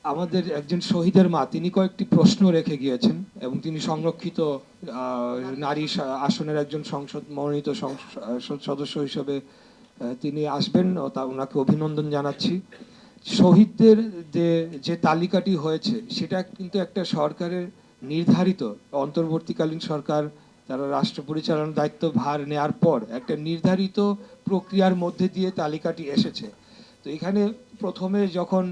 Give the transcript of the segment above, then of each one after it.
আমাদের একজন শহীদের মা তিনি কয়েকটি প্রশ্ন রেখে গিয়েছেন এবং তিনি সংরক্ষিত নারী আসনের একজন সংসদ মনোনীত সংসদ সদস্য হিসেবে তিনি আসবেন ও তা ওনাকে অভিনন্দন জানাচ্ছি। শহীদদের যে যে তালিকাটি হয়েছে সেটা কিন্তু একটা সরকারের নির্ধারিত, অন্তর্বর্তীকালীন সরকার তারা রাষ্ট্র পরিচালনার দায়িত্ব ভার নেওয়ার পর একটা নির্ধারিত প্রক্রিয়ার মধ্যে দিয়ে তালিকাটি এসেছে। তো এখানে প্রথমে যখন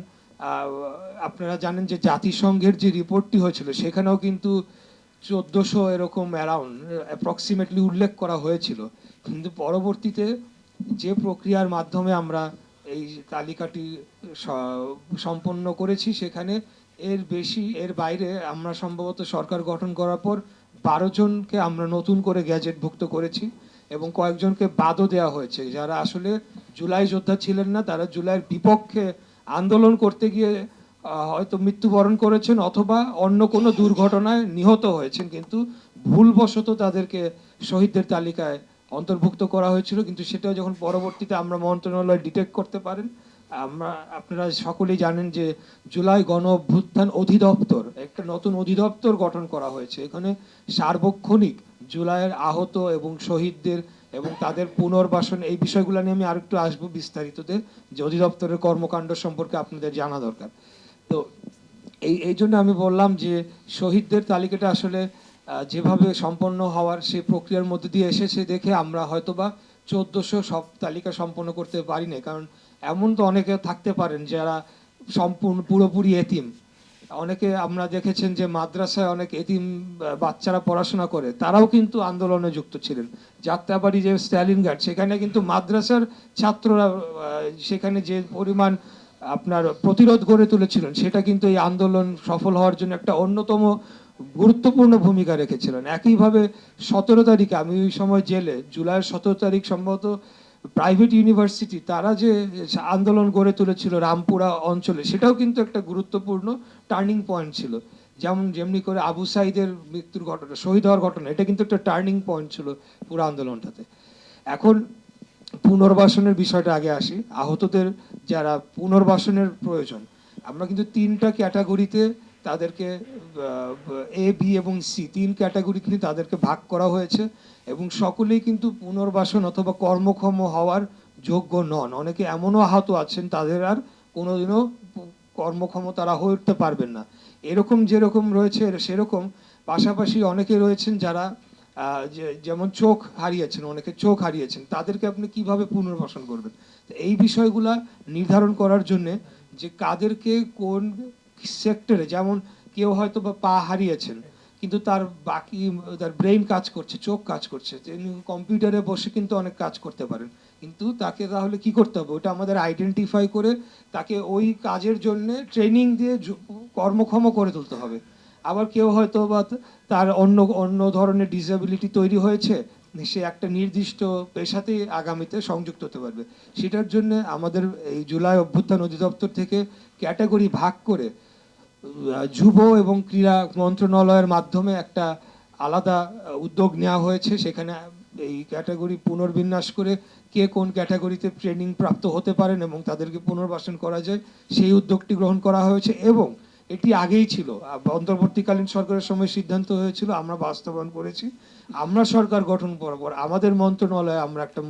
আপনারা জানেন যে জাতিসংঘের যে রিপোর্টটি হয়েছিল সেখানেও কিন্তু 1400 এরকম অ্যারাউন্ড অ্যাপ্রক্সিমেটলি উল্লেখ করা হয়েছিল, কিন্তু পরবর্তীতে যে প্রক্রিয়ার মাধ্যমে আমরা এই তালিকাটি সম্পন্ন করেছি সেখানে এর বেশি এর বাইরে আমরা সম্ভবত সরকার গঠন করার পর 12 জনকে আমরা নতুন করে গ্যাজেটভুক্ত করেছি এবং কয়েকজনকে বাদও দেওয়া হয়েছে যারা আসলে জুলাই যোদ্ধা ছিলেন না, তারা জুলাইয়ের বিপক্ষে আন্দোলন করতে গিয়ে হয়তো মৃত্যুবরণ করেছেন অথবা অন্য কোনো দুর্ঘটনায় নিহত হয়েছেন, কিন্তু ভুলবশত তাদেরকে শহীদদের তালিকায় অন্তর্ভুক্ত করা হয়েছিল। কিন্তু সেটা যখন পরবর্তীতে আমরা মন্ত্রণালয় ডিটেক্ট করতে পারেন, আমরা আপনারা সকলেই জানেন যে জুলাই গণ অভ্যুত্থান অধিদপ্তর একটা নতুন অধিদপ্তর গঠন করা হয়েছে। এখানে সার্বক্ষণিক জুলাইয়ের আহত এবং শহীদদের এবং তাদের পুনর্বাসন এই বিষয়গুলো নিয়ে আমি আরেকটু আসবো বিস্তারিততে, যে অধিদপ্তরের কর্মকাণ্ড সম্পর্কে আপনাদের জানা দরকার। তো এই জন্য আমি বললাম যে শহীদদের তালিকাটা আসলে যেভাবে সম্পন্ন হওয়ার সেই প্রক্রিয়ার মধ্যে দিয়ে এসেছে দেখে আমরা হয়তোবা 1400 সব তালিকা সম্পন্ন করতে পারি না, কারণ এমন তো অনেকে থাকতে পারেন যারা সম্পূর্ণ পুরোপুরি এতিম। অনেকে আমরা দেখেছেন যে মাদ্রাসায় অনেক এতিম বাচ্চারা পড়াশোনা করে, তারাও কিন্তু আন্দোলনে যুক্ত ছিলেন। যাত্রাবাড়ি যে স্ট্যালিনগ্রাড সেখানে কিন্তু মাদ্রাসার ছাত্ররা সেখানে যে পরিমাণ আপনার প্রতিরোধ গড়ে তুলেছিলেন সেটা কিন্তু এই আন্দোলন সফল হওয়ার জন্য একটা অন্যতম গুরুত্বপূর্ণ ভূমিকা রেখেছিলেন। একইভাবে 17 তারিখে আমি ওই সময় জেলে, জুলাইয়ের 17 তারিখ সম্ভবত প্রাইভেট ইউনিভার্সিটি তারা যে আন্দোলন গড়ে তুলেছিল রামপুরা অঞ্চলে, সেটাও কিন্তু একটা গুরুত্বপূর্ণ টার্নিং পয়েন্ট ছিল। যেমনি করে আবু সাইদের মৃত্যুর ঘটনা, শহীদ হওয়ার ঘটনা, এটা কিন্তু একটা টার্নিং পয়েন্ট ছিল পুরো আন্দোলনটাতে। এখন পুনর্বাসনের বিষয়টা আগে আসি। আহতদের যারা পুনর্বাসনের প্রয়োজন, আমরা কিন্তু 3টা ক্যাটাগরিতে তাদেরকে এ বি এবং সি 3 ক্যাটাগরিতে তাদেরকে ভাগ করা হয়েছে এবং সকলেই কিন্তু পুনর্বাসন অথবা কর্মক্ষম হওয়ার যোগ্য নন। অনেকে এমনও আহত আছেন তাদের আর কোনোদিনও কর্মক্ষম তারা হয়ে উঠতে পারবেন না। এরকম যেরকম রয়েছে সেরকম পাশাপাশি অনেকে রয়েছেন যারা যেমন চোখ হারিয়েছেন, অনেকে চোখ হারিয়েছেন, তাদেরকে আপনি কিভাবে পুনর্বাসন করবেন? এই বিষয়গুলা নির্ধারণ করার জন্য যে কাদেরকে কোন সেক্টরে, যেমন কেউ হয়তো বা পা হারিয়েছেন কিন্তু তার বাকি তার ব্রেইন কাজ করছে, চোখ কাজ করছে, তিনি কম্পিউটারে বসে কিন্তু অনেক কাজ করতে পারেন, কিন্তু তাকে তাহলে কি করতে হবে ওটা আমাদের আইডেন্টিফাই করে তাকে ওই কাজের জন্য ট্রেনিং দিয়ে কর্মক্ষম করে তুলতে হবে। আবার কেউ হয়তো বা তার অন্য অন্য ধরনের ডিসেবিলিটি তৈরি হয়েছে, সে একটা নির্দিষ্ট পেশাতে আগামীতে সংযুক্ত হতে পারবে। সেটার জন্য আমাদের এই জুলাই অভ্যুত্থান অধিদপ্তর থেকে ক্যাটাগরি ভাগ করে যুব এবং ক্রীড়া মন্ত্রণালয়ের মাধ্যমে একটা আলাদা উদ্যোগ নেওয়া হয়েছে। সেখানে এই ক্যাটাগরি পুনর্বিন্যাস করে কে কোন ক্যাটাগরিতে ট্রেনিং প্রাপ্ত হতে পারেন এবং তাদেরকে পুনর্বাসন করা যায় সেই উদ্যোগটি গ্রহণ করা হয়েছে। এবং এটি আগেই ছিল, অন্তর্বর্তীকালীন সরকারের সময় সিদ্ধান্ত হয়েছিল, আমরা বাস্তবায়ন করেছি। আমরা সরকার গঠন করার পর আমাদের মন্ত্রণালয়ে আমরা একটা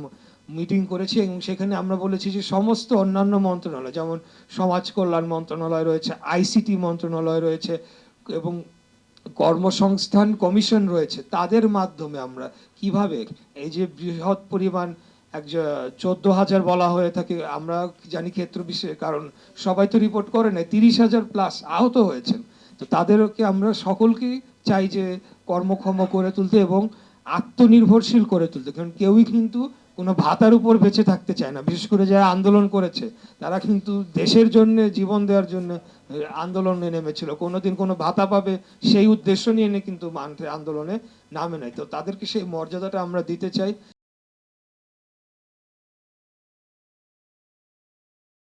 মিটিং করেছি এবং সেখানে আমরা বলেছি যে সমস্ত অন্যান্য মন্ত্রণালয়, যেমন সমাজ কল্যাণ মন্ত্রণালয় রয়েছে, আইসিটি মন্ত্রণালয় রয়েছে এবং কর্মসংস্থান কমিশন রয়েছে, তাদের মাধ্যমে আমরা কিভাবে এই যে বৃহৎ পরিমাণ 14,000 বলা হয়ে থাকে, আমরা জানি ক্ষেত্র বিশেষে, কারণ সবাই তো রিপোর্ট করে না, 30,000 প্লাস আহত হয়েছেন। তো তাদেরকে আমরা সকলকেই চাই যে কর্মক্ষম করে তুলতে এবং আত্মনির্ভরশীল করে তুলতে, কারণ কেউই কিন্তু কোনো ভাতার উপর বেঁচে থাকতে চায় না। বিশেষ করে যারা আন্দোলন করেছে তারা কিন্তু দেশের জন্য জীবন দেওয়ার জন্য আন্দোলনে নেমেছিল, কোনোদিন কোনো ভাতা পাবে সেই উদ্দেশ্য নিয়ে কিন্তু আন্দোলনে নামে নাই। তো তাদেরকে সেই মর্যাদাটা আমরা দিতে চাই।